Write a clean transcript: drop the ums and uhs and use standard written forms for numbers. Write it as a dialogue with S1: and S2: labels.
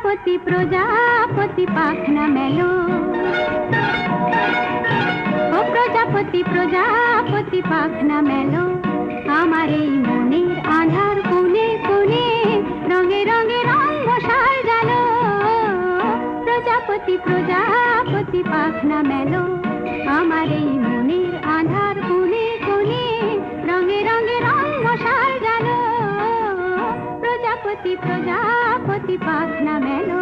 S1: প্রজাপতি প্রজাপতি পাখনা মেলো, ও প্রজাপতি প্রজাপতি পাখনা মেলো, আমার এই মনের আধার কোণে কোণে রঙে রঙে রঙ সাজালো। প্রজাপতি প্রজাপতি পাখনা মেলো, আমার এই মনের আধার কোণে কোণে রঙে রঙে রঙ সাজালো। প্রজাপতি প্রজাপতি পাখনা মেলো।